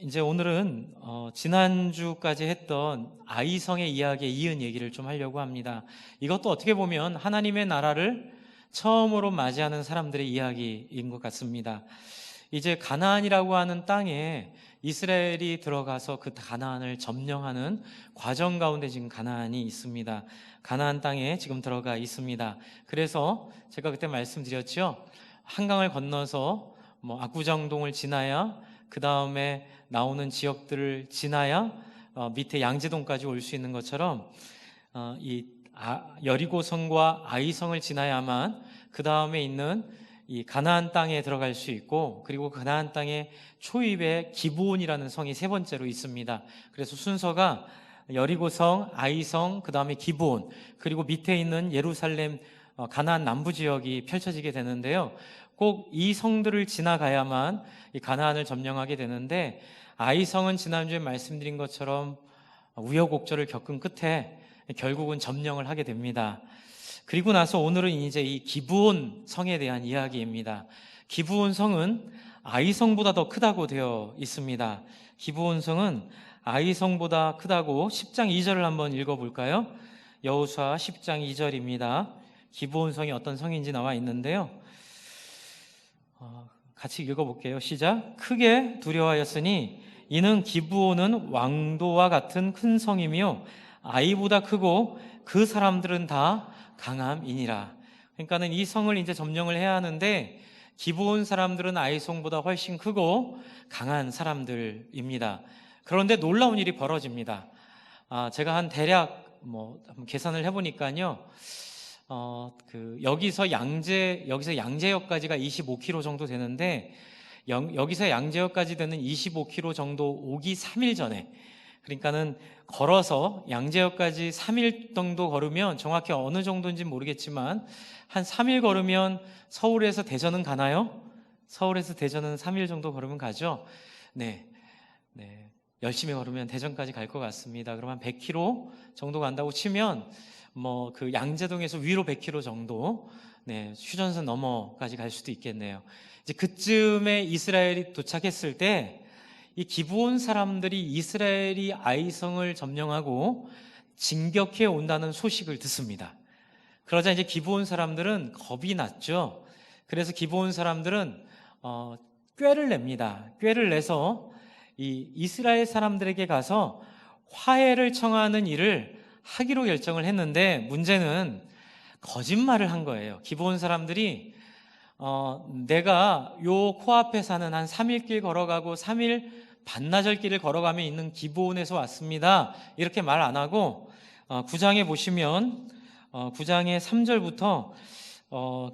이제 오늘은 지난주까지 했던 아이성의 이야기에 이은 얘기를 좀 하려고 합니다. 이것도 어떻게 보면 하나님의 나라를 처음으로 맞이하는 사람들의 이야기인 것 같습니다. 이제 가나안이라고 하는 땅에 이스라엘이 들어가서 그 가나안을 점령하는 과정 가운데 지금 가나안이 있습니다. 가나안 땅에 지금 들어가 있습니다. 그래서 제가 그때 말씀드렸죠. 한강을 건너서 압구정동을 지나야 그 다음에 나오는 지역들을 지나야 밑에 양재동까지 올 수 있는 것처럼 여리고성과 아이성을 지나야만 그 다음에 있는 이 가나안 땅에 들어갈 수 있고, 그리고 가나안 땅의 초입에 기브온이라는 성이 세 번째로 있습니다. 그래서 순서가 여리고성, 아이성, 그 다음에 기브온, 그리고 밑에 있는 예루살렘 가나안 남부 지역이 펼쳐지게 되는데요. 꼭 이 성들을 지나가야만 이 가나안을 점령하게 되는데, 아이성은 지난주에 말씀드린 것처럼 우여곡절을 겪은 끝에 결국은 점령을 하게 됩니다. 그리고 나서 오늘은 이제 이 기브온 성에 대한 이야기입니다. 기브온 성은 아이성보다 더 크다고 되어 있습니다. 기브온 성은 아이성보다 크다고 10장 2절을 한번 읽어볼까요? 여호수아 10장 2절입니다. 기브온 성이 어떤 성인지 나와 있는데요. 같이 읽어볼게요. 시작. 크게 두려워하였으니 이는 기브온은 왕도와 같은 큰 성이며 아이보다 크고 그 사람들은 다 강함이니라. 그러니까는 이 성을 이제 점령을 해야 하는데 기브온 사람들은 아이성보다 훨씬 크고 강한 사람들입니다. 그런데 놀라운 일이 벌어집니다. 제가 한 대략 계산을 해보니까요. 여기서 양재역까지가 25km 정도 되는데 여기서 양재역까지 되는 25km 정도 오기 3일 전에, 그러니까는 걸어서 양재역까지 3일 정도 걸으면, 정확히 어느 정도인지 모르겠지만 한 3일 걸으면 서울에서 대전은 가나요? 서울에서 대전은 3일 정도 걸으면 가죠. 네. 열심히 걸으면 대전까지 갈 것 같습니다. 그러면 100km 정도 간다고 치면 그 양재동에서 위로 100km 정도, 휴전선 너머까지 갈 수도 있겠네요. 이제 그쯤에 이스라엘이 도착했을 때 이 기브온 사람들이 이스라엘이 아이성을 점령하고 진격해 온다는 소식을 듣습니다. 그러자 이제 기브온 사람들은 겁이 났죠. 그래서 기브온 사람들은 꾀를 냅니다. 꾀를 내서 이 이스라엘 사람들에게 가서 화해를 청하는 일을 하기로 결정을 했는데, 문제는 거짓말을 한 거예요. 기브온 사람들이 내가 요 코앞에 사는 한 3일 길 걸어가고 3일 반나절 길을 걸어가며 있는 기브온에서 왔습니다, 이렇게 말 안 하고 9장에 보시면 9장의 3절부터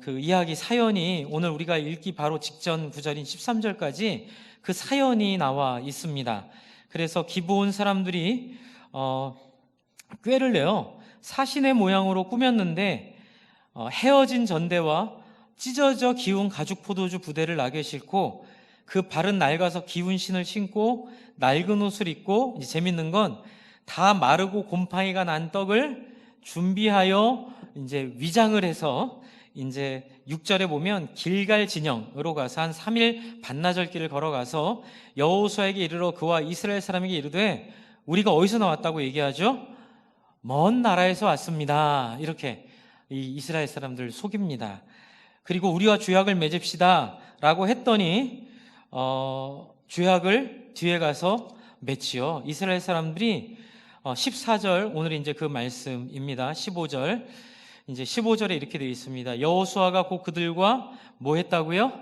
그 이야기 사연이, 오늘 우리가 읽기 바로 직전 구절인 13절까지 그 사연이 나와 있습니다. 그래서 기브온 사람들이 꾀를 내요. 사신의 모양으로 꾸몄는데 헤어진 전대와 찢어져 기운 가죽 포도주 부대를 나게 싣고 그 발은 낡아서 기운 신을 신고 낡은 옷을 입고, 이제 재밌는 건 다 마르고 곰팡이가 난 떡을 준비하여 이제 위장을 해서, 이제 6절에 보면 길갈 진영으로 가서 한 3일 반나절 길을 걸어가서 여호수아에게 이르러 그와 이스라엘 사람에게 이르되, 우리가 어디서 나왔다고 얘기하죠? 먼 나라에서 왔습니다, 이렇게 이 이스라엘 사람들을 속입니다. 그리고 우리와 주약을 맺읍시다 라고 했더니 주약을 뒤에 가서 맺지요. 이스라엘 사람들이 14절, 오늘 이제 그 말씀입니다. 15절, 이제 15절에 이렇게 되어 있습니다. 여호수아가 곧 그들과 뭐 했다고요?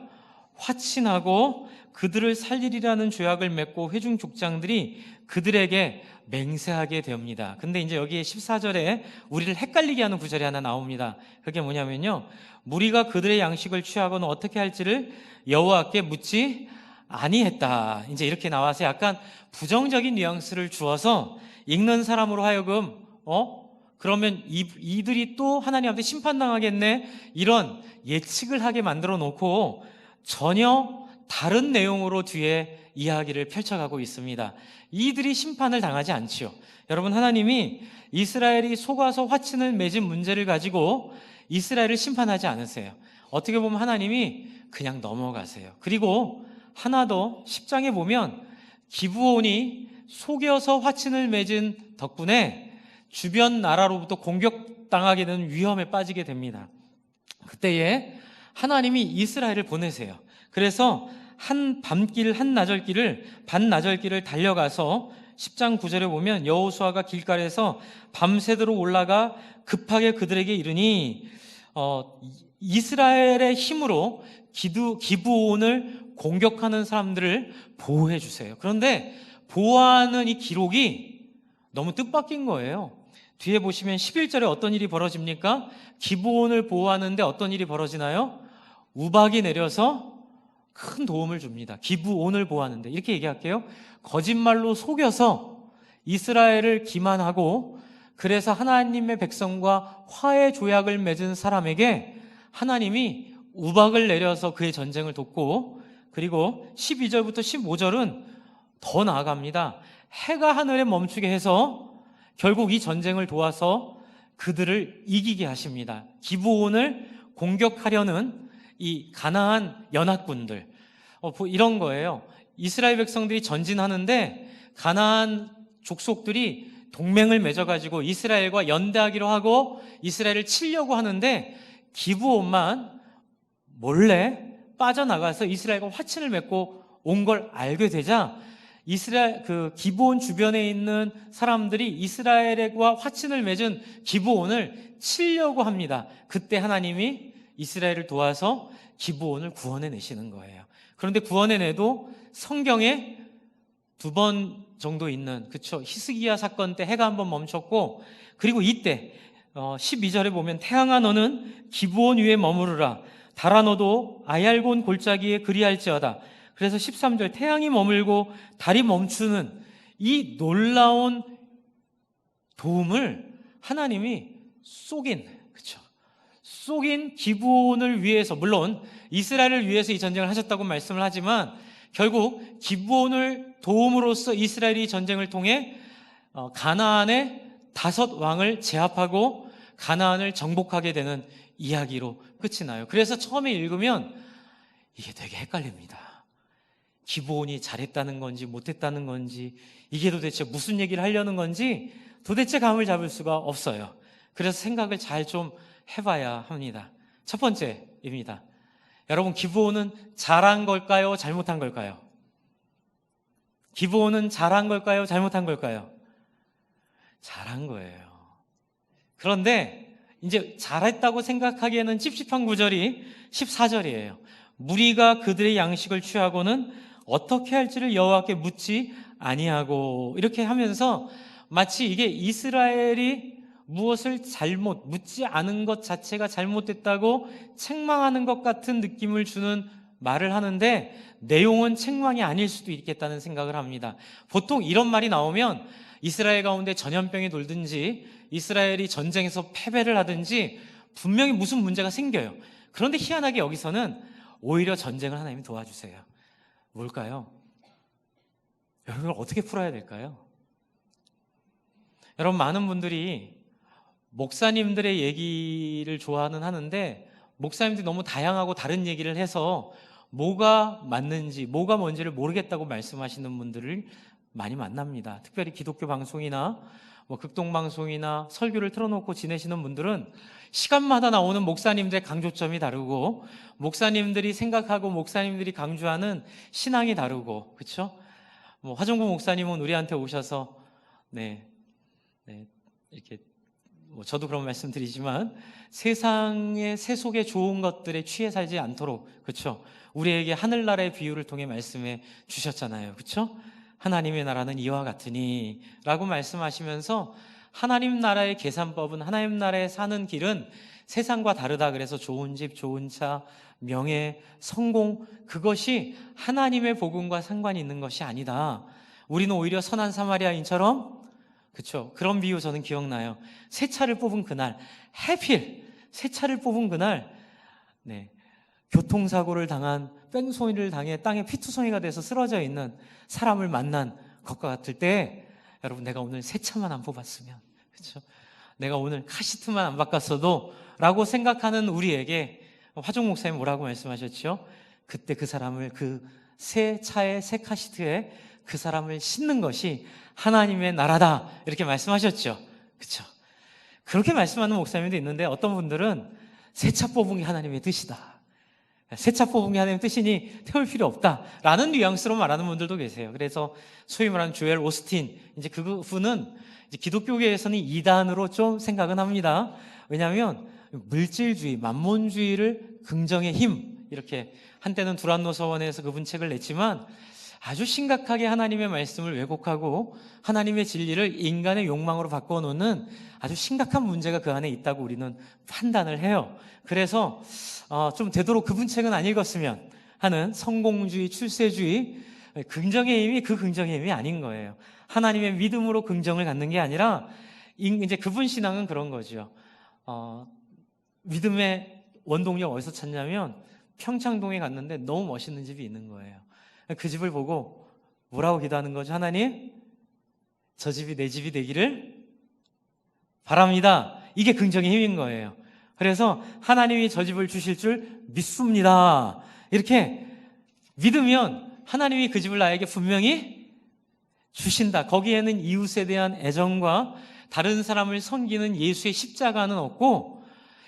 화친하고 그들을 살리리라는 조약을 맺고 회중 족장들이 그들에게 맹세하게 됩니다. 근데 이제 여기에 14절에 우리를 헷갈리게 하는 구절이 하나 나옵니다. 그게 뭐냐면요, 무리가 그들의 양식을 취하거나 어떻게 할지를 여호와께 묻지 아니했다, 이제 이렇게 나와서 약간 부정적인 뉘앙스를 주어서 읽는 사람으로 하여금 그러면 이들이 또 하나님한테 심판당하겠네, 이런 예측을 하게 만들어 놓고 전혀 다른 내용으로 뒤에 이야기를 펼쳐가고 있습니다. 이들이 심판을 당하지 않지요. 여러분, 하나님이 이스라엘이 속아서 화친을 맺은 문제를 가지고 이스라엘을 심판하지 않으세요. 어떻게 보면 하나님이 그냥 넘어가세요. 그리고 하나 더, 10장에 보면 기브온이 속여서 화친을 맺은 덕분에 주변 나라로부터 공격당하게 되는 위험에 빠지게 됩니다. 그때에 하나님이 이스라엘을 보내세요. 그래서 한 밤길 한 나절길을 반나절길을 달려가서 10장 9절에 보면 여호수아가 길갈에서 밤새도록 올라가 급하게 그들에게 이르니 이스라엘의 힘으로 기브온을 공격하는 사람들을 보호해 주세요. 그런데 보호하는 이 기록이 너무 뜻밖인 거예요. 뒤에 보시면 11절에 어떤 일이 벌어집니까? 기브온을 보호하는데 어떤 일이 벌어지나요? 우박이 내려서 큰 도움을 줍니다. 기브온을 보호하는데 이렇게 얘기할게요. 거짓말로 속여서 이스라엘을 기만하고 그래서 하나님의 백성과 화해 조약을 맺은 사람에게 하나님이 우박을 내려서 그의 전쟁을 돕고, 그리고 12절부터 15절은 더 나아갑니다. 해가 하늘에 멈추게 해서 결국 이 전쟁을 도와서 그들을 이기게 하십니다. 기브온을 공격하려는 이 가나안 연합군들, 이런 거예요. 이스라엘 백성들이 전진하는데 가나안 족속들이 동맹을 맺어가지고 이스라엘과 연대하기로 하고 이스라엘을 치려고 하는데 기브온만 몰래 빠져나가서 이스라엘과 화친을 맺고 온 걸 알게 되자 기브온 주변에 있는 사람들이 이스라엘과 화친을 맺은 기브온을 치려고 합니다. 그때 하나님이 이스라엘을 도와서 기브온을 구원해 내시는 거예요. 그런데 구원해 내도 성경에 2번 정도 있는, 그쵸, 히스기야 사건 때 해가 한번 멈췄고, 그리고 이때 12절에 보면 태양아 너는 기브온 위에 머무르라, 달아 너도 아얄곤 골짜기에 그리할지어다. 그래서 13절 태양이 머물고 달이 멈추는 이 놀라운 도움을 하나님이 속인 기브온을 위해서, 물론 이스라엘을 위해서 이 전쟁을 하셨다고 말씀을 하지만 결국 기브온을 도움으로써 이스라엘이 전쟁을 통해 가나안의 5 왕을 제압하고 가나안을 정복하게 되는 이야기로 끝이 나요. 그래서 처음에 읽으면 이게 되게 헷갈립니다. 기브온이 잘했다는 건지 못했다는 건지, 이게 도대체 무슨 얘기를 하려는 건지 도대체 감을 잡을 수가 없어요. 그래서 생각을 잘 좀 해봐야 합니다. 첫 번째입니다. 여러분, 기브온은 잘한 걸까요? 잘못한 걸까요? 기브온은 잘한 걸까요? 잘못한 걸까요? 잘한 거예요. 그런데 이제 잘했다고 생각하기에는 찝찝한 구절이 14절이에요. 무리가 그들의 양식을 취하고는 어떻게 할지를 여호와께 묻지 아니하고, 이렇게 하면서 마치 이게 이스라엘이 무엇을 묻지 않은 것 자체가 잘못됐다고 책망하는 것 같은 느낌을 주는 말을 하는데 내용은 책망이 아닐 수도 있겠다는 생각을 합니다. 보통 이런 말이 나오면 이스라엘 가운데 전염병이 돌든지 이스라엘이 전쟁에서 패배를 하든지 분명히 무슨 문제가 생겨요. 그런데 희한하게 여기서는 오히려 전쟁을 하나님이 도와주세요. 뭘까요? 여러분, 이걸 어떻게 풀어야 될까요? 여러분, 많은 분들이 목사님들의 얘기를 좋아는 하는데 목사님들이 너무 다양하고 다른 얘기를 해서 뭐가 맞는지 뭐가 뭔지를 모르겠다고 말씀하시는 분들을 많이 만납니다. 특별히 기독교 방송이나 극동방송이나 설교를 틀어놓고 지내시는 분들은 시간마다 나오는 목사님들의 강조점이 다르고 목사님들이 생각하고 목사님들이 강조하는 신앙이 다르고, 그렇죠? 화정구 목사님은 우리한테 오셔서 이렇게 저도 그런 말씀 드리지만 세상의 세속에 좋은 것들에 취해 살지 않도록, 그렇죠? 우리에게 하늘나라의 비유를 통해 말씀해 주셨잖아요. 그렇죠? 하나님의 나라는 이와 같으니 라고 말씀하시면서 하나님 나라의 계산법은, 하나님 나라에 사는 길은 세상과 다르다. 그래서 좋은 집, 좋은 차, 명예, 성공, 그것이 하나님의 복음과 상관이 있는 것이 아니다. 우리는 오히려 선한 사마리아인처럼, 그렇죠? 그런 비유 저는 기억나요. 새 차를 뽑은 그날, 해필 새 차를 뽑은 그날 교통사고를 당한, 뺑소니를 당해 땅에 피투성이가 돼서 쓰러져 있는 사람을 만난 것과 같을 때, 여러분, 내가 오늘 새 차만 안 뽑았으면, 그렇죠? 내가 오늘 카시트만 안 바꿨어도 라고 생각하는 우리에게 화종 목사님 뭐라고 말씀하셨죠? 그때 그 사람을 그 새 차에 새 카시트에 그 사람을 싣는 것이 하나님의 나라다 이렇게 말씀하셨죠. 그렇죠? 그렇게 말씀하는 목사님도 있는데 어떤 분들은 새 차 뽑은 게 하나님의 뜻이다. 새 차 뽑은 게 하나님의 뜻이니 태울 필요 없다라는 뉘앙스로 말하는 분들도 계세요. 그래서 소위 말하는 조엘 오스틴, 이제 그분은 이제 기독교계에서는 이단으로 좀 생각은 합니다. 왜냐하면 물질주의, 만몬주의를 긍정의 힘, 이렇게 한때는 두란노 서원에서 그분 책을 냈지만 아주 심각하게 하나님의 말씀을 왜곡하고 하나님의 진리를 인간의 욕망으로 바꿔놓는 아주 심각한 문제가 그 안에 있다고 우리는 판단을 해요. 그래서 좀 되도록 그분 책은 안 읽었으면 하는 성공주의, 출세주의, 긍정의 힘이 그 긍정의 힘이 아닌 거예요. 하나님의 믿음으로 긍정을 갖는 게 아니라 이제 그분 신앙은 그런 거죠. 믿음의 원동력 어디서 찾냐면 평창동에 갔는데 너무 멋있는 집이 있는 거예요. 그 집을 보고 뭐라고 기도하는 거죠? 하나님, 저 집이 내 집이 되기를 바랍니다. 이게 긍정의 힘인 거예요. 그래서 하나님이 저 집을 주실 줄 믿습니다. 이렇게 믿으면 하나님이 그 집을 나에게 분명히 주신다. 거기에는 이웃에 대한 애정과 다른 사람을 섬기는 예수의 십자가는 없고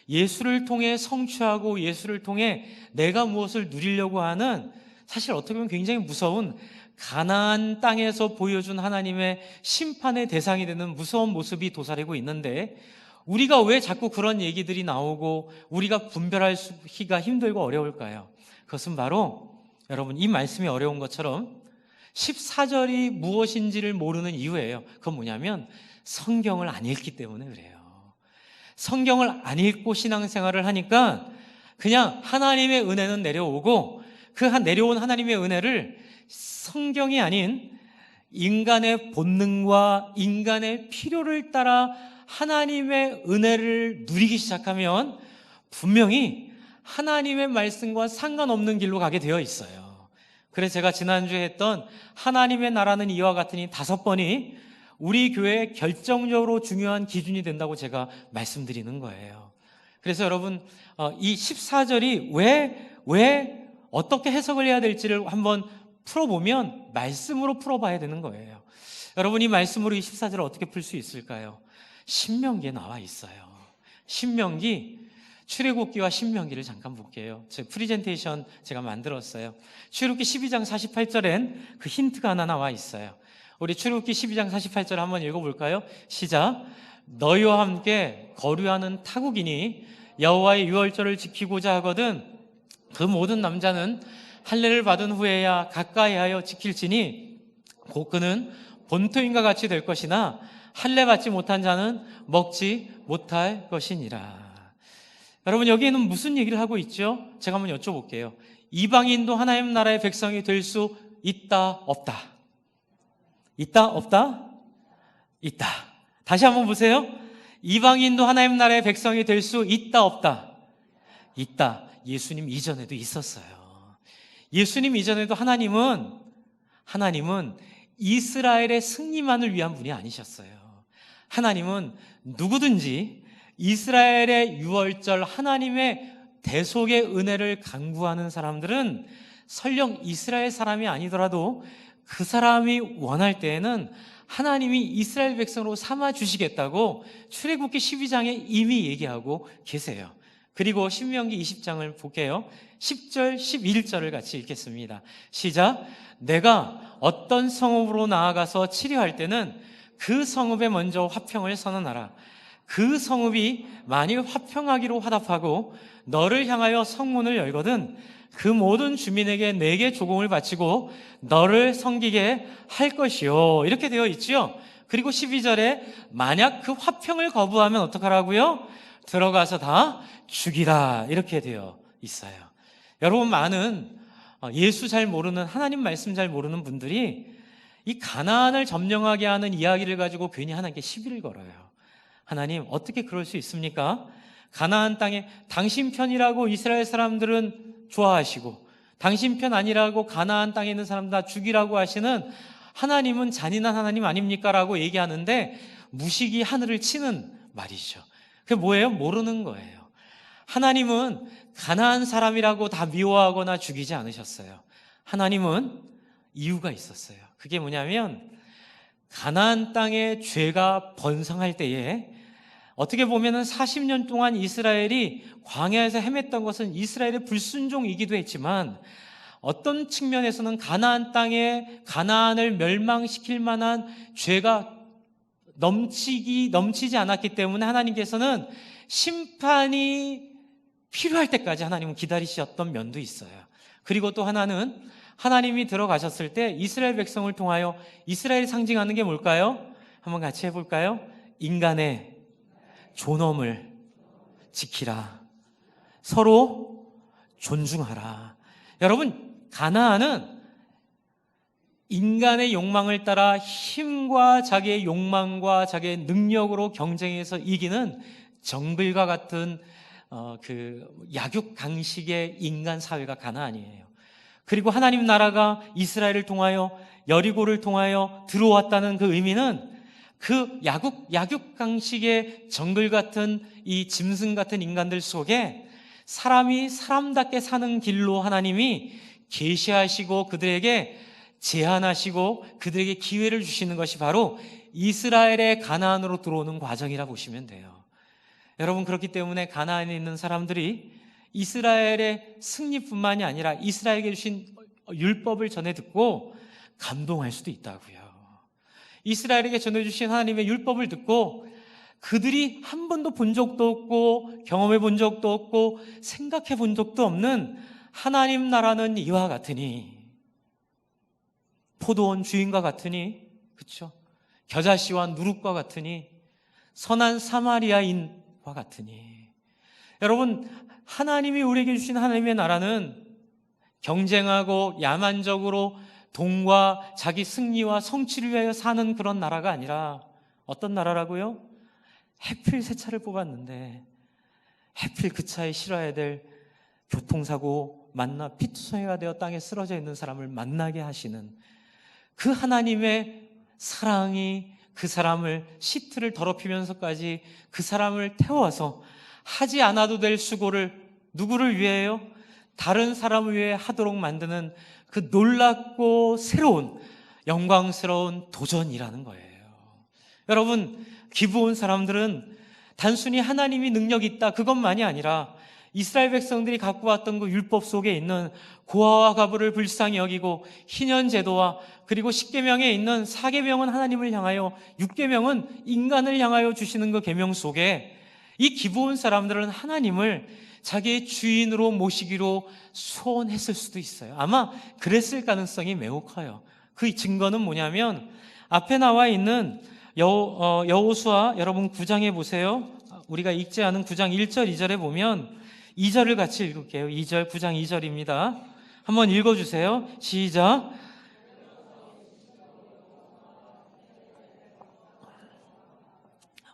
예수를 통해 성취하고 예수를 통해 내가 무엇을 누리려고 하는 사실 어떻게 보면 굉장히 무서운 가나안 땅에서 보여준 하나님의 심판의 대상이 되는 무서운 모습이 도사리고 있는데 우리가 왜 자꾸 그런 얘기들이 나오고 우리가 분별하기가 힘들고 어려울까요? 그것은 바로 여러분 이 말씀이 어려운 것처럼 14절이 무엇인지를 모르는 이유예요. 그건 뭐냐면 성경을 안 읽기 때문에 그래요. 성경을 안 읽고 신앙생활을 하니까 그냥 하나님의 은혜는 내려오고 그 내려온 하나님의 은혜를 성경이 아닌 인간의 본능과 인간의 필요를 따라 하나님의 은혜를 누리기 시작하면 분명히 하나님의 말씀과 상관없는 길로 가게 되어 있어요. 그래서 제가 지난주에 했던 하나님의 나라는 이와 같으니 5번이 우리 교회에 결정적으로 중요한 기준이 된다고 제가 말씀드리는 거예요. 그래서 여러분 이 14절이 왜 어떻게 해석을 해야 될지를 한번 풀어보면 말씀으로 풀어봐야 되는 거예요. 여러분 이 말씀으로 이 14절을 어떻게 풀 수 있을까요? 신명기에 나와 있어요. 신명기, 출애굽기와 신명기를 잠깐 볼게요. 제 프리젠테이션 제가 만들었어요. 출애굽기 12장 48절엔 그 힌트가 하나 나와 있어요. 우리 출애굽기 12장 48절 한번 읽어볼까요? 시작. 너희와 함께 거류하는 타국이니 여호와의 유월절을 지키고자 하거든 그 모든 남자는 할례를 받은 후에야 가까이하여 지킬지니 곧 그는 본토인과 같이 될 것이나 할례 받지 못한 자는 먹지 못할 것이니라. 여러분 여기에는 무슨 얘기를 하고 있죠? 제가 한번 여쭤볼게요. 이방인도 하나님 나라의 백성이 될 수 있다 없다? 있다 없다? 있다. 다시 한번 보세요. 이방인도 하나님 나라의 백성이 될 수 있다 없다? 있다. 예수님 이전에도 있었어요. 예수님 이전에도 하나님은 이스라엘의 승리만을 위한 분이 아니셨어요. 하나님은 누구든지 이스라엘의 유월절 하나님의 대속의 은혜를 간구하는 사람들은 설령 이스라엘 사람이 아니더라도 그 사람이 원할 때에는 하나님이 이스라엘 백성으로 삼아 주시겠다고 출애굽기 12장에 이미 얘기하고 계세요. 그리고 신명기 20장을 볼게요. 10절, 11절을 같이 읽겠습니다. 시작. 내가 어떤 성읍으로 나아가서 치료할 때는 그 성읍에 먼저 화평을 선언하라. 그 성읍이 만일 화평하기로 화답하고 너를 향하여 성문을 열거든 그 모든 주민에게 내게 조공을 바치고 너를 섬기게 할 것이요. 이렇게 되어 있지요. 그리고 12절에 만약 그 화평을 거부하면 어떡하라고요? 들어가서 다 죽이라. 이렇게 되어 있어요. 여러분 많은 예수 잘 모르는 하나님 말씀 잘 모르는 분들이 이 가나안을 점령하게 하는 이야기를 가지고 괜히 하나님께 시비를 걸어요. 하나님 어떻게 그럴 수 있습니까? 가나안 땅에 당신 편이라고 이스라엘 사람들은 좋아하시고 당신 편 아니라고 가나안 땅에 있는 사람 다 죽이라고 하시는 하나님은 잔인한 하나님 아닙니까? 라고 얘기하는데 무식이 하늘을 치는 말이죠. 그게 뭐예요? 모르는 거예요. 하나님은 가나안 사람이라고 다 미워하거나 죽이지 않으셨어요. 하나님은 이유가 있었어요. 그게 뭐냐면 가나안 땅에 죄가 번성할 때에 어떻게 보면은 40년 동안 이스라엘이 광야에서 헤맸던 것은 이스라엘의 불순종이기도 했지만 어떤 측면에서는 가나안 땅에 가나안을 멸망시킬 만한 죄가 넘치지 않았기 때문에 하나님께서는 심판이 필요할 때까지 하나님은 기다리셨던 면도 있어요. 그리고 또 하나는 하나님이 들어가셨을 때 이스라엘 백성을 통하여 이스라엘이 상징하는 게 뭘까요? 한번 같이 해볼까요? 인간의 존엄을 지키라. 서로 존중하라. 여러분, 가나안은 인간의 욕망을 따라 힘과 자기의 욕망과 자기의 능력으로 경쟁해서 이기는 정글과 같은 그 약육강식의 인간 사회가 가나안이에요. 그리고 하나님 나라가 이스라엘을 통하여 여리고를 통하여 들어왔다는 그 의미는 그 약육강식의 정글 같은 이 짐승 같은 인간들 속에 사람이 사람답게 사는 길로 하나님이 계시하시고 그들에게 제한하시고 그들에게 기회를 주시는 것이 바로 이스라엘의 가나안으로 들어오는 과정이라 보시면 돼요. 여러분, 그렇기 때문에 가나안에 있는 사람들이 이스라엘의 승리뿐만이 아니라 이스라엘에게 주신 율법을 전해 듣고 감동할 수도 있다고요. 이스라엘에게 전해주신 하나님의 율법을 듣고 그들이 한 번도 본 적도 없고 경험해 본 적도 없고 생각해 본 적도 없는 하나님 나라는 이와 같으니, 포도원 주인과 같으니, 그렇죠? 겨자씨와 누룩과 같으니, 선한 사마리아인과 같으니. 여러분, 하나님이 우리에게 주신 하나님의 나라는 경쟁하고 야만적으로 돈과 자기 승리와 성취를 위하여 사는 그런 나라가 아니라 어떤 나라라고요? 해필 새 차를 뽑았는데 해필 그 차에 실어야 될 교통사고 만나 피투성이가 되어 땅에 쓰러져 있는 사람을 만나게 하시는 그 하나님의 사랑이 그 사람을 시트를 더럽히면서까지 그 사람을 태워서 하지 않아도 될 수고를 누구를 위해요? 다른 사람을 위해 하도록 만드는 그 놀랍고 새로운 영광스러운 도전이라는 거예요. 여러분, 기브온 사람들은 단순히 하나님이 능력이 있다 그것만이 아니라 이스라엘 백성들이 갖고 왔던 그 율법 속에 있는 고아와 과부를 불쌍히 여기고 희년제도와 그리고 10계명에 있는 4계명은 하나님을 향하여 6계명은 인간을 향하여 주시는 그 계명 속에 이 기브온 사람들은 하나님을 자기의 주인으로 모시기로 소원했을 수도 있어요. 아마 그랬을 가능성이 매우 커요. 그 증거는 뭐냐면 앞에 나와 있는 여호수아 여러분 9장에 보세요. 우리가 읽지 않은 9장 1절 2절에 보면 2절을 같이 읽을게요. 2절 9장 2절입니다. 한번 읽어주세요. 시작.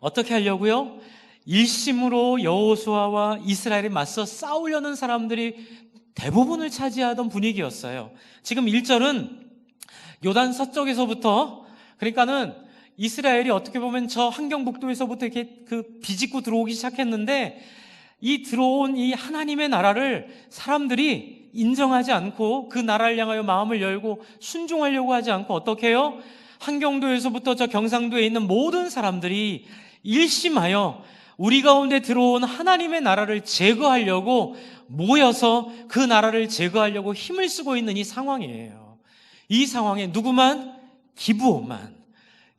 어떻게 하려고요? 일심으로 여호수아와 이스라엘에 맞서 싸우려는 사람들이 대부분을 차지하던 분위기였어요. 지금 1절은 요단 서쪽에서부터, 그러니까는 이스라엘이 어떻게 보면 저 환경북도에서부터 이렇게 그 비집고 들어오기 시작했는데 이 들어온 이 하나님의 나라를 사람들이 인정하지 않고 그 나라를 향하여 마음을 열고 순종하려고 하지 않고 어떻게 해요? 한경도에서부터 저 경상도에 있는 모든 사람들이 일심하여 우리 가운데 들어온 하나님의 나라를 제거하려고 모여서 그 나라를 제거하려고 힘을 쓰고 있는 이 상황이에요. 이 상황에 누구만?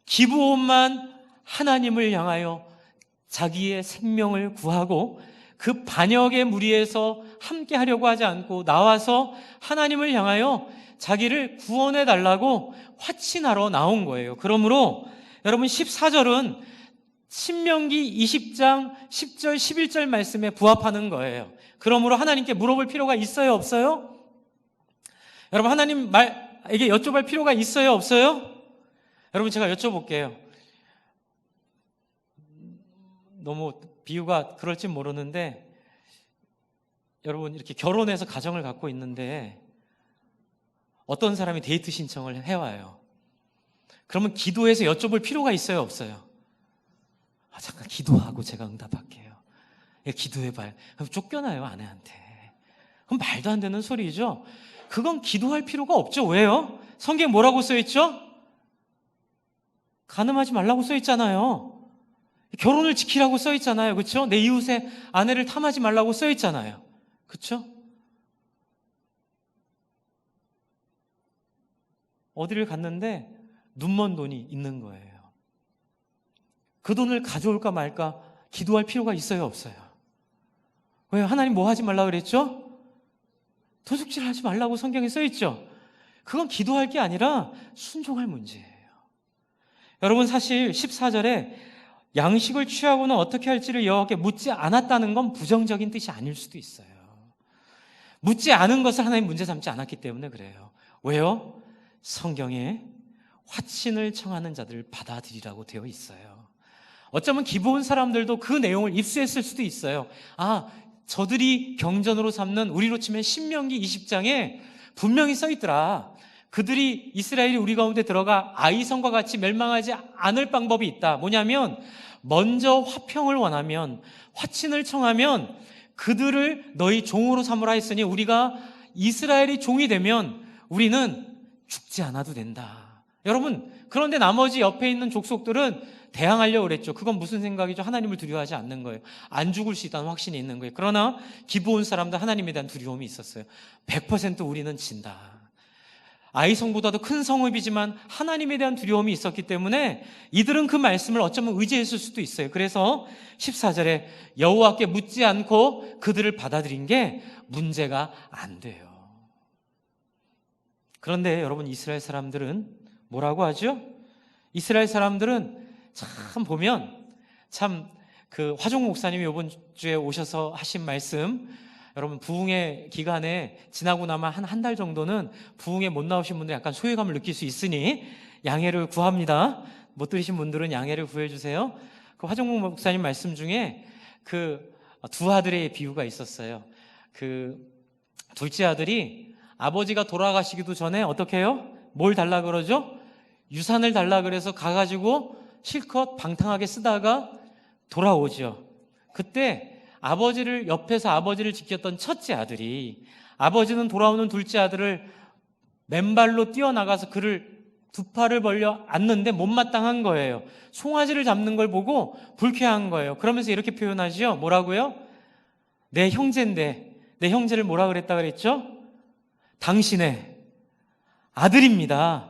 기브온만 하나님을 향하여 자기의 생명을 구하고 그 반역의 무리에서 함께 하려고 하지 않고 나와서 하나님을 향하여 자기를 구원해 달라고 화친하러 나온 거예요. 그러므로 여러분 14절은 신명기 20장 10절 11절 말씀에 부합하는 거예요. 그러므로 하나님께 물어볼 필요가 있어요, 없어요? 여러분, 하나님 말에게 여쭤볼 필요가 있어요, 없어요? 여러분, 제가 여쭤볼게요. 너무 비유가 그럴지 모르는데 여러분, 이렇게 결혼해서 가정을 갖고 있는데 어떤 사람이 데이트 신청을 해와요. 그러면 기도해서 여쭤볼 필요가 있어요, 없어요? 잠깐 기도하고 제가 응답할게요. 기도해봐요. 그럼 쫓겨나요, 아내한테. 그럼 말도 안 되는 소리죠. 그건 기도할 필요가 없죠. 왜요? 성경에 뭐라고 써있죠? 간음하지 말라고 써있잖아요. 결혼을 지키라고 써있잖아요. 그렇죠? 내 이웃의 아내를 탐하지 말라고 써있잖아요. 그렇죠? 어디를 갔는데 눈먼 돈이 있는 거예요. 그 돈을 가져올까 말까 기도할 필요가 있어요, 없어요? 왜요? 하나님 뭐 하지 말라고 그랬죠? 도둑질 하지 말라고 성경에 써있죠? 그건 기도할 게 아니라 순종할 문제예요. 여러분, 사실 14절에 양식을 취하고는 어떻게 할지를 여호와께 묻지 않았다는 건 부정적인 뜻이 아닐 수도 있어요. 묻지 않은 것을 하나님 문제 삼지 않았기 때문에 그래요. 왜요? 성경에 화친을 청하는 자들을 받아들이라고 되어 있어요. 어쩌면 기브온 사람들도 그 내용을 입수했을 수도 있어요. 아, 저들이 경전으로 삼는, 우리로 치면 신명기 20장에 분명히 써 있더라. 그들이, 이스라엘이 우리 가운데 들어가 아이성과 같이 멸망하지 않을 방법이 있다. 뭐냐면 먼저 화평을 원하면, 화친을 청하면 그들을 너희 종으로 삼으라 했으니 우리가 이스라엘이 종이 되면 우리는 죽지 않아도 된다. 여러분, 그런데 나머지 옆에 있는 족속들은 대항하려고 그랬죠. 그건 무슨 생각이죠? 하나님을 두려워하지 않는 거예요. 안 죽을 수 있다는 확신이 있는 거예요. 그러나 기브온 사람들 하나님에 대한 두려움이 있었어요. 100% 우리는 진다. 아이성보다도 큰 성읍이지만 하나님에 대한 두려움이 있었기 때문에 이들은 그 말씀을 어쩌면 의지했을 수도 있어요. 그래서 14절에 여호와께 묻지 않고 그들을 받아들인 게 문제가 안 돼요. 그런데 여러분, 이스라엘 사람들은 뭐라고 하죠? 이스라엘 사람들은 참 보면 참 그 화종 목사님이 이번 주에 오셔서 하신 말씀, 여러분 부흥의 기간에 지나고 나면 한 달 정도는 부흥에 못 나오신 분들 약간 소외감을 느낄 수 있으니 양해를 구합니다. 못 들으신 분들은 양해를 구해 주세요. 그 화종 목사님 말씀 중에 그 두 아들의 비유가 있었어요. 그 둘째 아들이 아버지가 돌아가시기도 전에 어떻게 해요? 뭘 달라 그러죠? 유산을 달라 그래서 가가지고 실컷 방탕하게 쓰다가 돌아오죠. 그때 아버지를 옆에서 아버지를 지켰던 첫째 아들이, 아버지는 돌아오는 둘째 아들을 맨발로 뛰어나가서 그를 두 팔을 벌려 안는데 못마땅한 거예요. 송아지를 잡는 걸 보고 불쾌한 거예요. 그러면서 이렇게 표현하죠. 뭐라고요? 내 형제인데, 내 형제를 뭐라 그랬다 그랬죠? 당신의 아들입니다.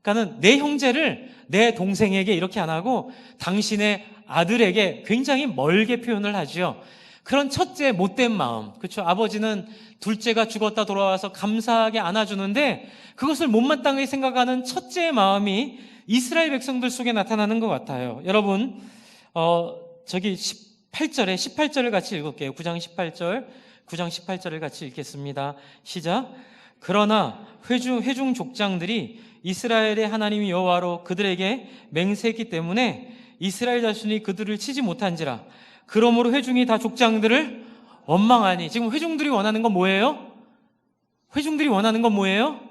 그러니까는 내 형제를 내 동생에게 이렇게 안 하고 당신의 아들에게 굉장히 멀게 표현을 하죠. 그런 첫째의 못된 마음, 그렇죠? 아버지는 둘째가 죽었다 돌아와서 감사하게 안아주는데 그것을 못마땅하게 생각하는 첫째의 마음이 이스라엘 백성들 속에 나타나는 것 같아요. 여러분, 저기 18절을 같이 읽을게요. 9장 18절을 같이 읽겠습니다. 시작. 그러나 회중 족장들이 이스라엘의 하나님이 여호와로 그들에게 맹세했기 때문에 이스라엘 자손이 그들을 치지 못한지라. 그러므로 회중이 다 족장들을 원망하니. 지금 회중들이 원하는 건 뭐예요? 회중들이 원하는 건 뭐예요?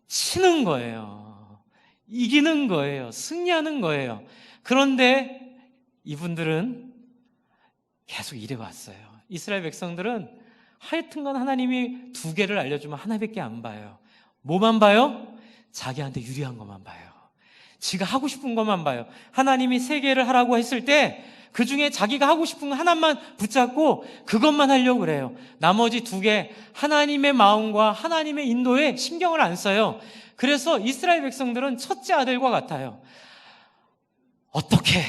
치는 거예요. 이기는 거예요. 승리하는 거예요. 그런데 이분들은 계속 이래 왔어요. 이스라엘 백성들은 하여튼간 하나님이 두 개를 알려주면 하나밖에 안 봐요. 뭐만 봐요? 자기한테 유리한 것만 봐요. 지가 하고 싶은 것만 봐요. 하나님이 세 개를 하라고 했을 때 그 중에 자기가 하고 싶은 거 하나만 붙잡고 그것만 하려고 그래요. 나머지 두 개, 하나님의 마음과 하나님의 인도에 신경을 안 써요. 그래서 이스라엘 백성들은 첫째 아들과 같아요. 어떻게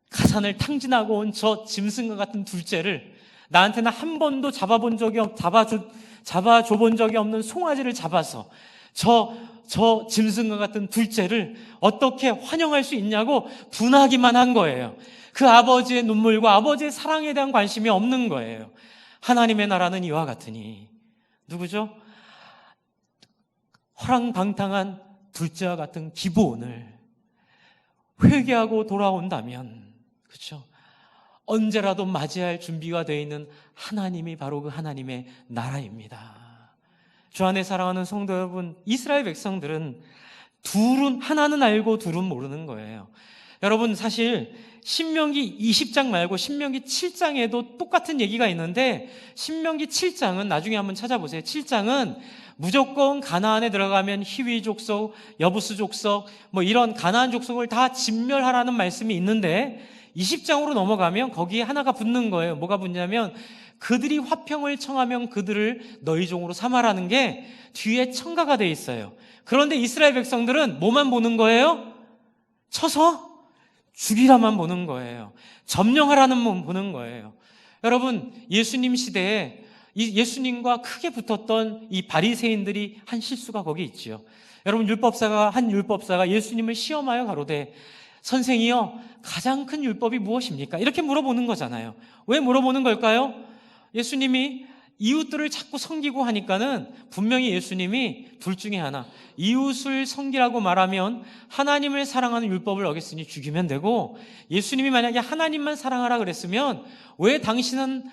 가산을 탕진하고 온 저 짐승과 같은 둘째를, 나한테는 한 번도 잡아줘 본 적이 없는 송아지를 잡아서 저 짐승과 같은 둘째를 어떻게 환영할 수 있냐고 분하기만 한 거예요. 그 아버지의 눈물과 아버지의 사랑에 대한 관심이 없는 거예요. 하나님의 나라는 이와 같으니, 누구죠? 허랑방탕한 둘째와 같은 기브온을 회개하고 돌아온다면, 그렇죠? 언제라도 맞이할 준비가 되어 있는 하나님이 바로 그 하나님의 나라입니다. 주 안에 사랑하는 성도 여러분, 이스라엘 백성들은 하나는 알고 둘은 모르는 거예요. 여러분, 사실 신명기 20장 말고 신명기 7장에도 똑같은 얘기가 있는데, 신명기 7장은 나중에 한번 찾아보세요. 7장은 무조건 가나안에 들어가면 히위 족속, 여부스 족속, 뭐 이런 가나안 족속을 다 진멸하라는 말씀이 있는데, 20장으로 넘어가면 거기에 하나가 붙는 거예요. 뭐가 붙냐면 그들이 화평을 청하면 그들을 너희 종으로 삼아라는 게 뒤에 첨가가 돼 있어요. 그런데 이스라엘 백성들은 뭐만 보는 거예요? 쳐서 죽이라만 보는 거예요. 점령하라는 만 보는 거예요. 여러분, 예수님 시대에 예수님과 크게 붙었던 이 바리새인들이 한 실수가 거기 있지요. 여러분, 한 율법사가 예수님을 시험하여 가로되 선생이여, 가장 큰 율법이 무엇입니까? 이렇게 물어보는 거잖아요. 왜 물어보는 걸까요? 예수님이 이웃들을 자꾸 섬기고 하니까는 분명히 예수님이 둘 중에 하나, 이웃을 섬기라고 말하면 하나님을 사랑하는 율법을 어겼으니 죽이면 되고, 예수님이 만약에 하나님만 사랑하라 그랬으면 왜 당신은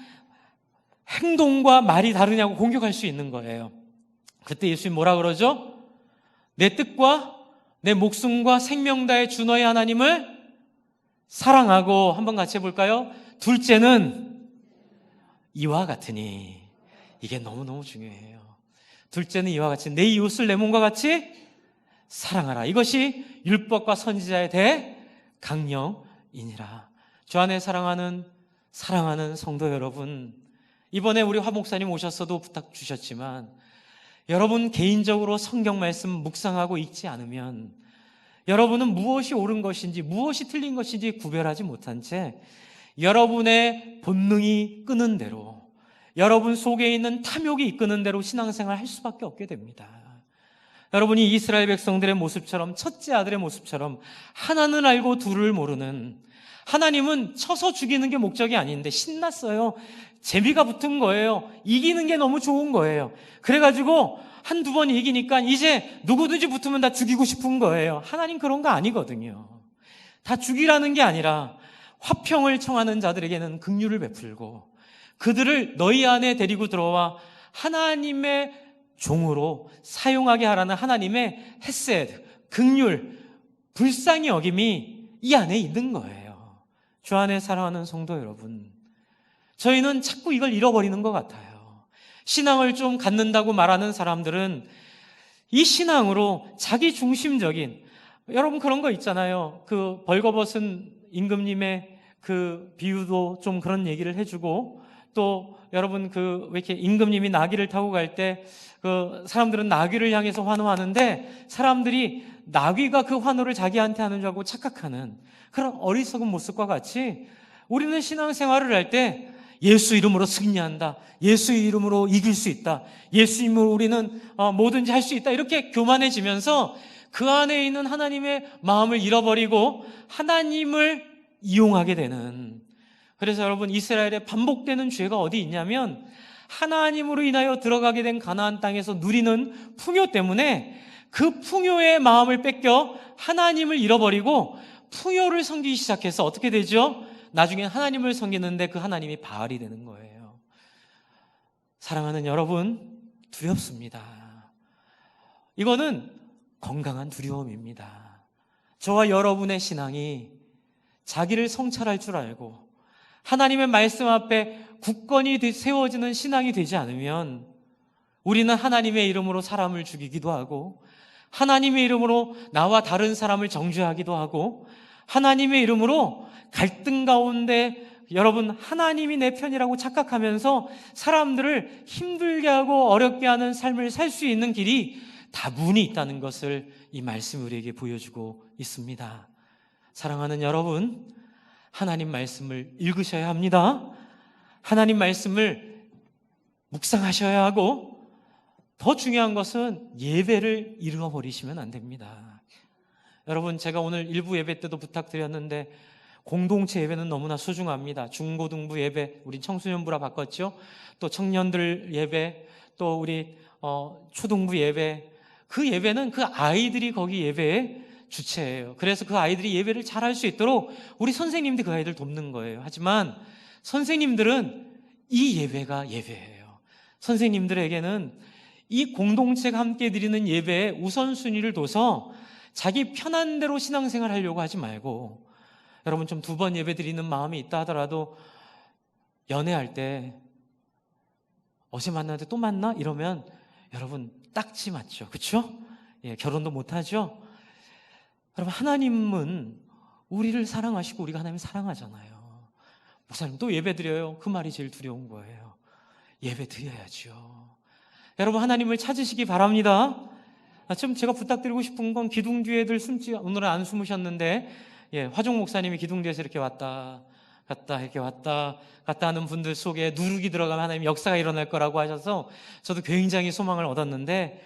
행동과 말이 다르냐고 공격할 수 있는 거예요. 그때 예수님 뭐라 그러죠? 내 뜻과 내 목숨과 생명 다해 주 너의 하나님을 사랑하고, 한번 같이 해볼까요? 둘째는 이와 같으니. 이게 너무너무 중요해요. 둘째는 이와 같이 내 이웃을 내 몸과 같이 사랑하라. 이것이 율법과 선지자의 대강령이니라. 주 안에 사랑하는 성도 여러분, 이번에 우리 화 목사님 오셨어도 부탁 주셨지만, 여러분 개인적으로 성경 말씀 묵상하고 읽지 않으면 여러분은 무엇이 옳은 것인지 무엇이 틀린 것인지 구별하지 못한 채 여러분의 본능이 끄는 대로, 여러분 속에 있는 탐욕이 이끄는 대로 신앙생활을 할 수밖에 없게 됩니다. 여러분이 이스라엘 백성들의 모습처럼, 첫째 아들의 모습처럼 하나는 알고 둘을 모르는, 하나님은 쳐서 죽이는 게 목적이 아닌데 신났어요. 재미가 붙은 거예요. 이기는 게 너무 좋은 거예요. 그래가지고 한두 번 이기니까 이제 누구든지 붙으면 다 죽이고 싶은 거예요. 하나님 그런 거 아니거든요. 다 죽이라는 게 아니라 화평을 청하는 자들에게는 긍휼을 베풀고 그들을 너희 안에 데리고 들어와 하나님의 종으로 사용하게 하라는 하나님의 헤세드, 긍휼, 불쌍히 여김이 이 안에 있는 거예요. 주 안에 사랑하는 성도 여러분, 저희는 자꾸 이걸 잃어버리는 것 같아요. 신앙을 좀 갖는다고 말하는 사람들은 이 신앙으로 자기 중심적인, 여러분 그런 거 있잖아요. 그 벌거벗은 임금님의 그 비유도 좀 그런 얘기를 해주고, 또 여러분 그 왜 이렇게 임금님이 나귀를 타고 갈 때 그 사람들은 나귀를 향해서 환호하는데 사람들이 나귀가 그 환호를 자기한테 하는 줄 알고 착각하는 그런 어리석은 모습과 같이 우리는 신앙생활을 할 때 예수 이름으로 승리한다, 예수 이름으로 이길 수 있다, 예수 이름으로 우리는 뭐든지 할 수 있다, 이렇게 교만해지면서 그 안에 있는 하나님의 마음을 잃어버리고 하나님을 이용하게 되는, 그래서 여러분 이스라엘에 반복되는 죄가 어디 있냐면 하나님으로 인하여 들어가게 된 가나안 땅에서 누리는 풍요 때문에 그 풍요의 마음을 뺏겨 하나님을 잃어버리고 풍요를 섬기기 시작해서 어떻게 되죠? 나중에 하나님을 섬기는데 그 하나님이 바알이 되는 거예요. 사랑하는 여러분, 두렵습니다. 이거는 건강한 두려움입니다. 저와 여러분의 신앙이 자기를 성찰할 줄 알고 하나님의 말씀 앞에 굳건히 세워지는 신앙이 되지 않으면 우리는 하나님의 이름으로 사람을 죽이기도 하고 하나님의 이름으로 나와 다른 사람을 정죄하기도 하고 하나님의 이름으로 갈등 가운데 여러분 하나님이 내 편이라고 착각하면서 사람들을 힘들게 하고 어렵게 하는 삶을 살 수 있는 길이 다분히 있다는 것을 이 말씀이 우리에게 보여주고 있습니다. 사랑하는 여러분, 하나님 말씀을 읽으셔야 합니다. 하나님 말씀을 묵상하셔야 하고 더 중요한 것은 예배를 잃어버리시면 안 됩니다. 여러분 제가 오늘 일부 예배 때도 부탁드렸는데 공동체 예배는 너무나 소중합니다. 중고등부 예배, 우리 청소년부라 바꿨죠. 또 청년들 예배, 또 우리 초등부 예배, 그 예배는 그 아이들이 거기 예배에 주체예요. 그래서 그 아이들이 예배를 잘할 수 있도록 우리 선생님들이 그 아이들 돕는 거예요. 하지만 선생님들은 이 예배가 예배예요. 선생님들에게는 이 공동체가 함께 드리는 예배에 우선순위를 둬서 자기 편한 대로 신앙생활 하려고 하지 말고 여러분 좀 2번 예배 드리는 마음이 있다 하더라도 연애할 때 어제 만났는데 또 만나? 이러면 여러분 딱지 맞죠? 그렇죠? 예, 결혼도 못하죠? 여러분 하나님은 우리를 사랑하시고 우리가 하나님을 사랑하잖아요. 목사님 또 예배 드려요? 그 말이 제일 두려운 거예요. 예배 드려야죠. 여러분 하나님을 찾으시기 바랍니다. 좀 제가 부탁드리고 싶은 건 기둥 뒤에들 오늘은 안 숨으셨는데 화종 목사님이 기둥 뒤에서 이렇게 왔다 갔다 이렇게 왔다 갔다 하는 분들 속에 누룩이 들어가면 하나님 역사가 일어날 거라고 하셔서 저도 굉장히 소망을 얻었는데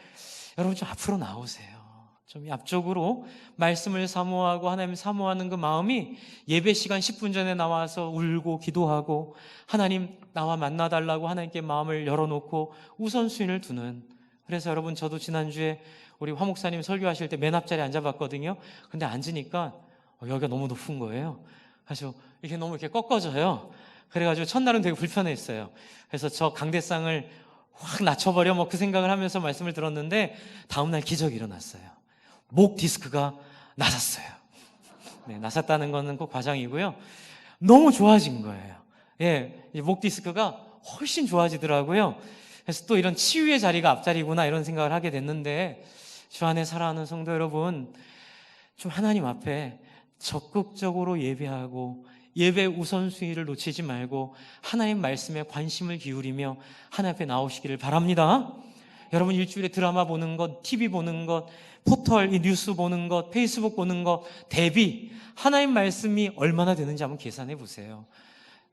여러분 좀 앞으로 나오세요. 좀 앞쪽으로 말씀을 사모하고 하나님 사모하는 그 마음이 예배 시간 10분 전에 나와서 울고 기도하고 하나님 나와 만나달라고 하나님께 마음을 열어놓고 우선순위를 두는. 그래서 여러분 저도 지난주에 우리 화 목사님 설교하실 때 맨 앞자리에 앉아봤거든요. 근데 앉으니까 여기가 너무 높은 거예요. 그래서 이게 너무 이렇게 꺾어져요. 그래가지고 첫날은 되게 불편했어요. 그래서 저 강대상을 확 낮춰버려 그 생각을 하면서 말씀을 들었는데 다음날 기적이 일어났어요. 목 디스크가 나섰어요. 네, 나섰다는 거는 꼭 과장이고요. 너무 좋아진 거예요. 목 디스크가 훨씬 좋아지더라고요. 그래서 또 이런 치유의 자리가 앞자리구나 이런 생각을 하게 됐는데 주 안에 살아가는 성도 여러분 좀 하나님 앞에 적극적으로 예배하고 예배 우선순위를 놓치지 말고 하나님 말씀에 관심을 기울이며 하나님 앞에 나오시기를 바랍니다. 여러분 일주일에 드라마 보는 것, TV 보는 것, 포털 이 뉴스 보는 것, 페이스북 보는 것 대비 하나님 말씀이 얼마나 되는지 한번 계산해 보세요.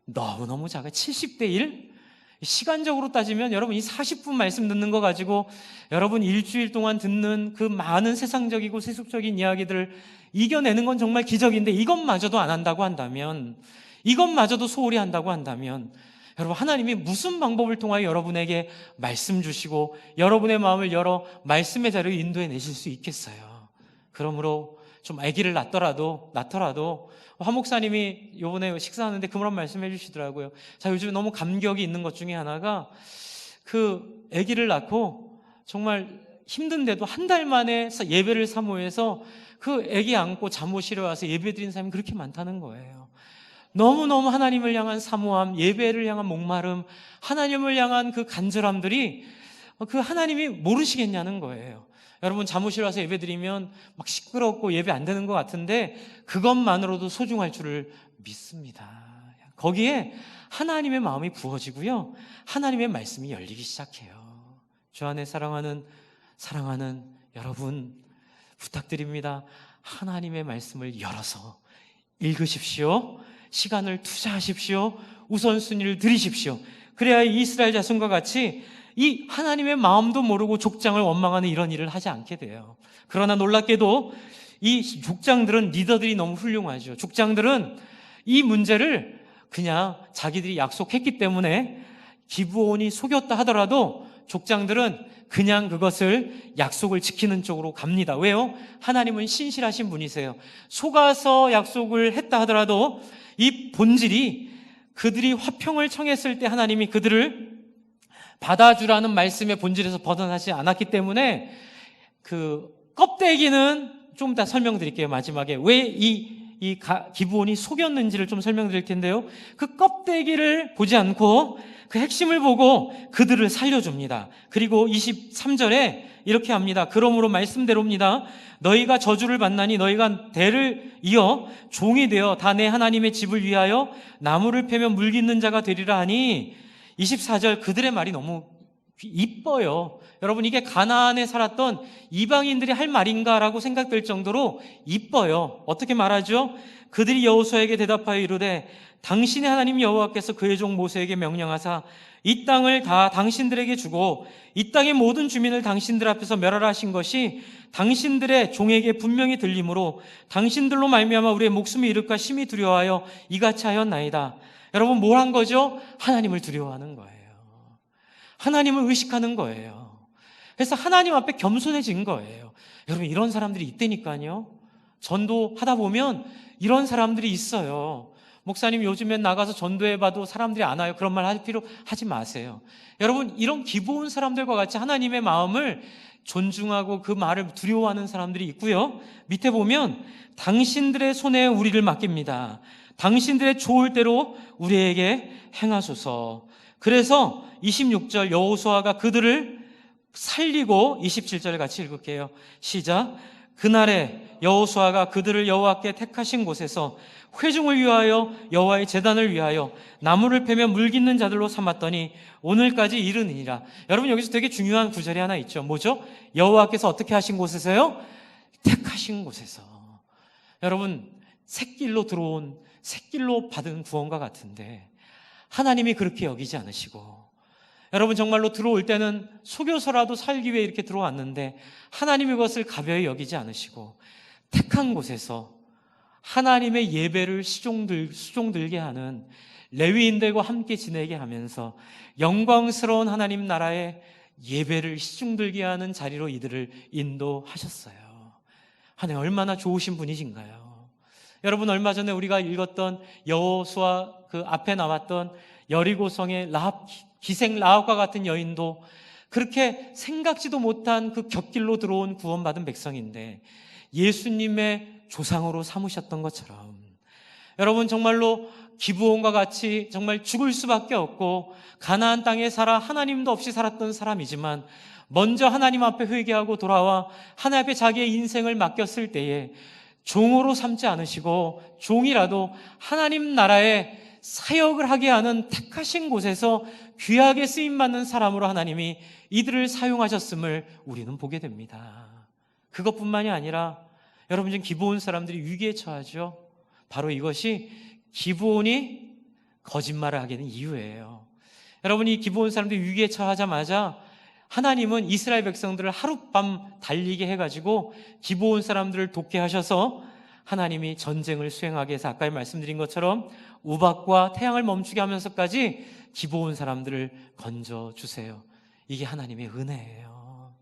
너무너무 작아요. 70대 1? 시간적으로 따지면 여러분 이 40분 말씀 듣는 거 가지고 여러분 일주일 동안 듣는 그 많은 세상적이고 세속적인 이야기들을 이겨내는 건 정말 기적인데 이것마저도 안 한다고 한다면, 이것마저도 소홀히 한다고 한다면 여러분 하나님이 무슨 방법을 통하여 여러분에게 말씀 주시고 여러분의 마음을 열어 말씀의 자리로 인도해 내실 수 있겠어요. 그러므로 좀 아기를 낳더라도 화 목사님이 요번에 식사하는데 그런 말씀해 주시더라고요. 자, 요즘 너무 감격이 있는 것 중에 하나가 그 아기를 낳고 정말 힘든데도 한 달 만에 예배를 사모해서 그 아기 안고 잠옷실에 와서 예배 드린 사람이 그렇게 많다는 거예요. 너무너무 하나님을 향한 사모함, 예배를 향한 목마름, 하나님을 향한 그 간절함들이 그 하나님이 모르시겠냐는 거예요. 여러분 잠옷실 와서 예배 드리면 막 시끄럽고 예배 안 되는 것 같은데 그것만으로도 소중할 줄을 믿습니다. 거기에 하나님의 마음이 부어지고요, 하나님의 말씀이 열리기 시작해요. 주 안에 사랑하는 여러분 부탁드립니다. 하나님의 말씀을 열어서 읽으십시오. 시간을 투자하십시오. 우선순위를 드리십시오. 그래야 이스라엘 자손과 같이 이 하나님의 마음도 모르고 족장을 원망하는 이런 일을 하지 않게 돼요. 그러나 놀랍게도 이 족장들은 리더들이 너무 훌륭하죠. 족장들은 이 문제를 그냥 자기들이 약속했기 때문에 기브온이 속였다 하더라도 족장들은 그냥 그것을 약속을 지키는 쪽으로 갑니다. 왜요? 하나님은 신실하신 분이세요. 속아서 약속을 했다 하더라도 이 본질이 그들이 화평을 청했을 때 하나님이 그들을 받아주라는 말씀의 본질에서 벗어나지 않았기 때문에 그 껍데기는 좀 이따 설명드릴게요. 마지막에 왜 기브온이 속였는지를 좀 설명드릴 텐데요, 그 껍데기를 보지 않고 그 핵심을 보고 그들을 살려줍니다. 그리고 23절에 이렇게 합니다. 그러므로 말씀대로입니다. 너희가 저주를 받나니 너희가 대를 이어 종이 되어 다 내 하나님의 집을 위하여 나무를 패며 물깃는 자가 되리라 하니, 24절 그들의 말이 너무 이뻐요. 여러분 이게 가나안에 살았던 이방인들이 할 말인가라고 생각될 정도로 이뻐요. 어떻게 말하죠? 그들이 여호수아에게 대답하여 이르되 당신의 하나님 여호와께서 그의 종 모세에게 명령하사 이 땅을 다 당신들에게 주고 이 땅의 모든 주민을 당신들 앞에서 멸하라 하신 것이 당신들의 종에게 분명히 들리므로 당신들로 말미암아 우리의 목숨이 이를까 심히 두려워하여 이같이 하였나이다. 여러분 뭘 한 거죠? 하나님을 두려워하는 거예요. 하나님을 의식하는 거예요. 그래서 하나님 앞에 겸손해진 거예요. 여러분 이런 사람들이 있다니까요. 전도하다 보면 이런 사람들이 있어요. 목사님 요즘엔 나가서 전도해봐도 사람들이 안 와요. 그런 말 하지 마세요. 여러분, 이런 기부온 사람들과 같이 하나님의 마음을 존중하고 그 말을 두려워하는 사람들이 있고요. 밑에 보면 당신들의 손에 우리를 맡깁니다. 당신들의 좋을 대로 우리에게 행하소서. 그래서 26절 여호수아가 그들을 살리고 27절 같이 읽을게요. 시작. 그날에 여호수아가 그들을 여호와께 택하신 곳에서 회중을 위하여 여호와의 제단을 위하여 나무를 패며 물깃는 자들로 삼았더니 오늘까지 이르느니라. 여러분, 여기서 되게 중요한 구절이 하나 있죠. 뭐죠? 여호와께서 어떻게 하신 곳에서요? 택하신 곳에서. 여러분, 샛길로 들어온, 샛길로 받은 구원과 같은데 하나님이 그렇게 여기지 않으시고, 여러분 정말로 들어올 때는 속여서라도 살기 위해 이렇게 들어왔는데 하나님이 그것을 가벼이 여기지 않으시고 택한 곳에서 하나님의 예배를 수종들게 하는 레위인들과 함께 지내게 하면서 영광스러운 하나님 나라의 예배를 시중들게 하는 자리로 이들을 인도하셨어요. 하나님 얼마나 좋으신 분이신가요? 여러분, 얼마 전에 우리가 읽었던 여호수아 그 앞에 나왔던 여리고성의 기생 라합과 같은 여인도 그렇게 생각지도 못한 그 곁길로 들어온 구원받은 백성인데 예수님의 조상으로 삼으셨던 것처럼, 여러분 정말로 기브온과 같이 정말 죽을 수밖에 없고 가나안 땅에 살아 하나님도 없이 살았던 사람이지만 먼저 하나님 앞에 회개하고 돌아와 하나님 앞에 자기의 인생을 맡겼을 때에 종으로 삼지 않으시고 종이라도 하나님 나라의 사역을 하게 하는 택하신 곳에서 귀하게 쓰임받는 사람으로 하나님이 이들을 사용하셨음을 우리는 보게 됩니다. 그것뿐만이 아니라 여러분, 지금 기브온 사람들이 위기에 처하죠. 바로 이것이 기브온이 거짓말을 하게 된 이유예요. 여러분, 이 기브온 사람들이 위기에 처하자마자 하나님은 이스라엘 백성들을 하룻밤 달리게 해가지고 기브온 사람들을 돕게 하셔서 하나님이 전쟁을 수행하게 해서 아까 말씀드린 것처럼 우박과 태양을 멈추게 하면서까지 기브온 사람들을 건져주세요. 이게 하나님의 은혜예요.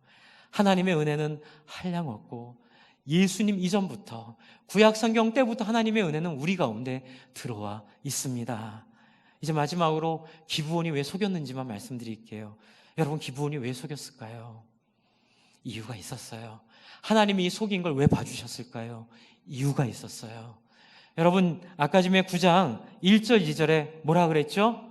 하나님의 은혜는 한량없고 예수님 이전부터 구약 성경 때부터 하나님의 은혜는 우리 가운데 들어와 있습니다. 이제 마지막으로 기브온이 왜 속였는지만 말씀드릴게요. 여러분, 기브온이 왜 속였을까요? 이유가 있었어요. 하나님이 이 속인 걸 왜 봐주셨을까요? 이유가 있었어요. 여러분, 아까 전에 9장 1절 2절에 뭐라 그랬죠?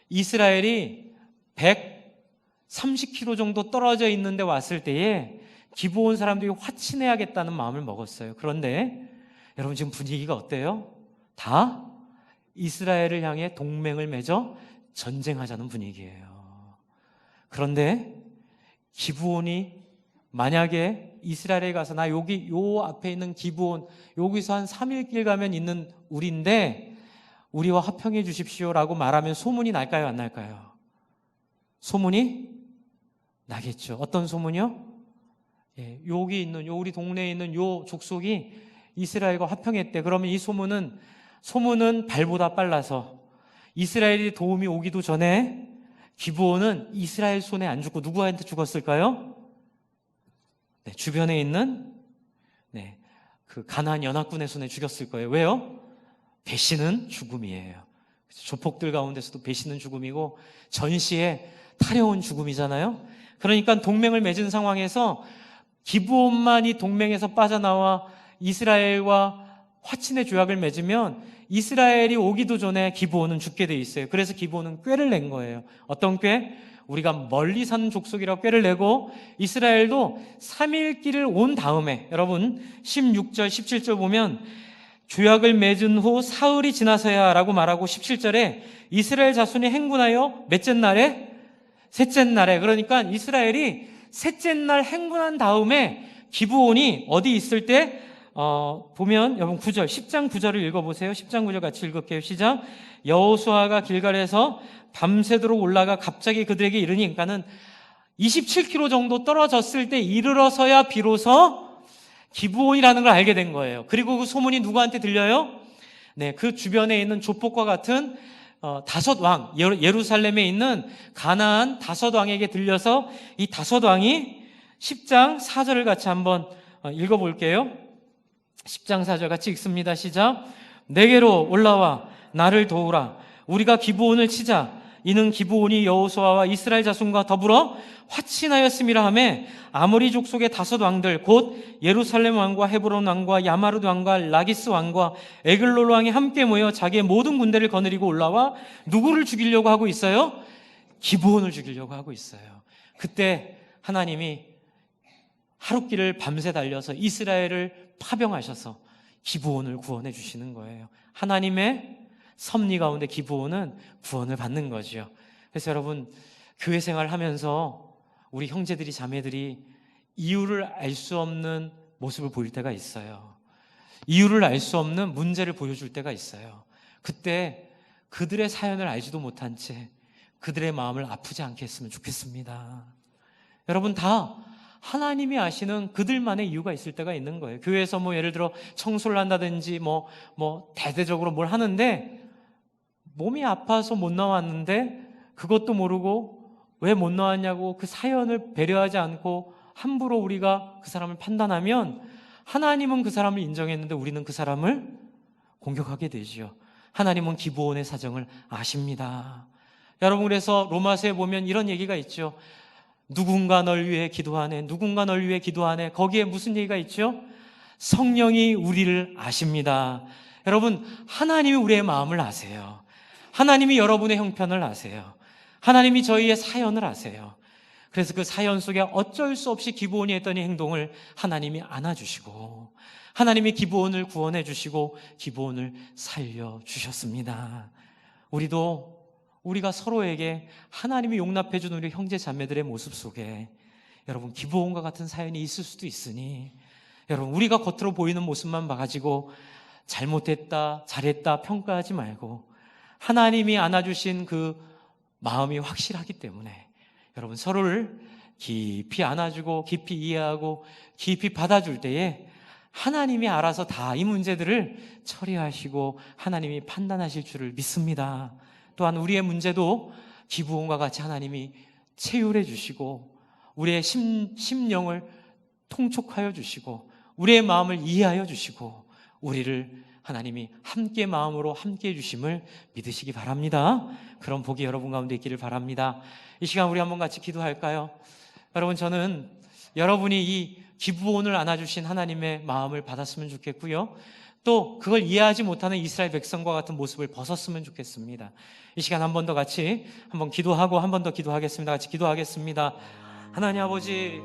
이스라엘이 130km 정도 떨어져 있는데 왔을 때에 기브온 사람들이 화친해야겠다는 마음을 먹었어요. 그런데 여러분, 지금 분위기가 어때요? 다 이스라엘을 향해 동맹을 맺어 전쟁하자는 분위기예요. 그런데 기브온이 만약에 이스라엘에 가서 나 여기 요 앞에 있는 기브온, 여기서 한 3일 길 가면 있는 우리인데 우리와 화평해 주십시오라고 말하면 소문이 날까요, 안 날까요? 소문이 나겠죠. 어떤 소문이요? 여기 있는 우리 동네에 있는 요 족속이 이스라엘과 화평했대. 그러면 이 소문은 발보다 빨라서 이스라엘이 도움이 오기도 전에 기브온은 이스라엘 손에 안 죽고 누구한테 죽었을까요? 주변에 있는 그 가나안 연합군의 손에 죽였을 거예요. 왜요? 배신은 죽음이에요. 조폭들 가운데서도 배신은 죽음이고 전시에 타려운 죽음이잖아요. 그러니까 동맹을 맺은 상황에서 기브온만이 동맹에서 빠져나와 이스라엘과 화친의 조약을 맺으면 이스라엘이 오기도 전에 기브온은 죽게 돼 있어요. 그래서 기브온은 꾀를 낸 거예요. 어떤 꾀? 우리가 멀리 사는 족속이라고 꾀를 내고 이스라엘도 3일 길을 온 다음에, 여러분 16절 17절 보면 조약을 맺은 후 사흘이 지나서야 라고 말하고 17절에 이스라엘 자손이 행군하여 몇째 날에? 셋째 날에. 그러니까 이스라엘이 셋째 날 행군한 다음에 기브온이 어디 있을 때 보면 여러분 9절 10장 9절을 읽어보세요. 10장 9절 같이 읽을게요. 시작. 여호수아가 길갈에서 밤새도록 올라가 갑자기 그들에게 이르니, 그러니까는 27km 정도 떨어졌을 때 이르러서야 비로소 기브온이라는 걸 알게 된 거예요. 그리고 그 소문이 누구한테 들려요? 그 주변에 있는 조폭과 같은 다섯 왕, 예루살렘에 있는 가나안 다섯 왕에게 들려서 이 다섯 왕이 10장 4절을 같이 한번 읽어볼게요. 10장 4절 같이 읽습니다. 시작. 내게로 올라와 나를 도우라. 우리가 기브온을 치자. 이는 기브온이 여호수아와 이스라엘 자손과 더불어 화친하였음이라 하매 아모리 족속의 다섯 왕들 곧 예루살렘 왕과 헤브론 왕과 야마르 왕과 라기스 왕과 에글롤 왕이 함께 모여 자기의 모든 군대를 거느리고 올라와 누구를 죽이려고 하고 있어요? 기브온을 죽이려고 하고 있어요. 그때 하나님이 하룻길을 밤새 달려서 이스라엘을 파병하셔서 기브온을 구원해 주시는 거예요. 하나님의 섭리 가운데 기브온은 구원을 받는 거죠. 그래서 여러분, 교회 생활하면서 우리 형제들이 자매들이 이유를 알 수 없는 모습을 보일 때가 있어요. 이유를 알 수 없는 문제를 보여줄 때가 있어요. 그때 그들의 사연을 알지도 못한 채 그들의 마음을 아프지 않게 했으면 좋겠습니다. 여러분, 다 하나님이 아시는 그들만의 이유가 있을 때가 있는 거예요. 교회에서 뭐 예를 들어 청소를 한다든지 뭐 대대적으로 뭘 하는데 몸이 아파서 못 나왔는데 그것도 모르고 왜 못 나왔냐고 그 사연을 배려하지 않고 함부로 우리가 그 사람을 판단하면 하나님은 그 사람을 인정했는데 우리는 그 사람을 공격하게 되지요. 하나님은 기브온의 사정을 아십니다. 여러분, 그래서 로마서에 보면 이런 얘기가 있죠. 누군가 널 위해 기도하네, 누군가 널 위해 기도하네. 거기에 무슨 얘기가 있죠? 성령이 우리를 아십니다. 여러분, 하나님이 우리의 마음을 아세요. 하나님이 여러분의 형편을 아세요. 하나님이 저희의 사연을 아세요. 그래서 그 사연 속에 어쩔 수 없이 기브온이 했던 이 행동을 하나님이 안아주시고 하나님이 기브온을 구원해 주시고 기브온을 살려주셨습니다. 우리가 서로에게 하나님이 용납해 준 우리 형제 자매들의 모습 속에 여러분, 기브온과 같은 사연이 있을 수도 있으니 여러분, 우리가 겉으로 보이는 모습만 봐가지고 잘못했다, 잘했다 평가하지 말고 하나님이 안아주신 그 마음이 확실하기 때문에 여러분, 서로를 깊이 안아주고 깊이 이해하고 깊이 받아줄 때에 하나님이 알아서 다 이 문제들을 처리하시고 하나님이 판단하실 줄을 믿습니다. 또한 우리의 문제도 기브온과 같이 하나님이 체휼해 주시고 우리의 심령을 통촉하여 주시고 우리의 마음을 이해하여 주시고 우리를 하나님이 함께 마음으로 함께 해주심을 믿으시기 바랍니다. 그런 복이 여러분 가운데 있기를 바랍니다. 이 시간 우리 한번 같이 기도할까요? 여러분, 저는 여러분이 이 기브온을 안아주신 하나님의 마음을 받았으면 좋겠고요, 또 그걸 이해하지 못하는 이스라엘 백성과 같은 모습을 벗었으면 좋겠습니다. 이 시간 한 번 더 같이 한번 기도하고 한 번 더 기도하겠습니다. 같이 기도하겠습니다. 하나님 아버지,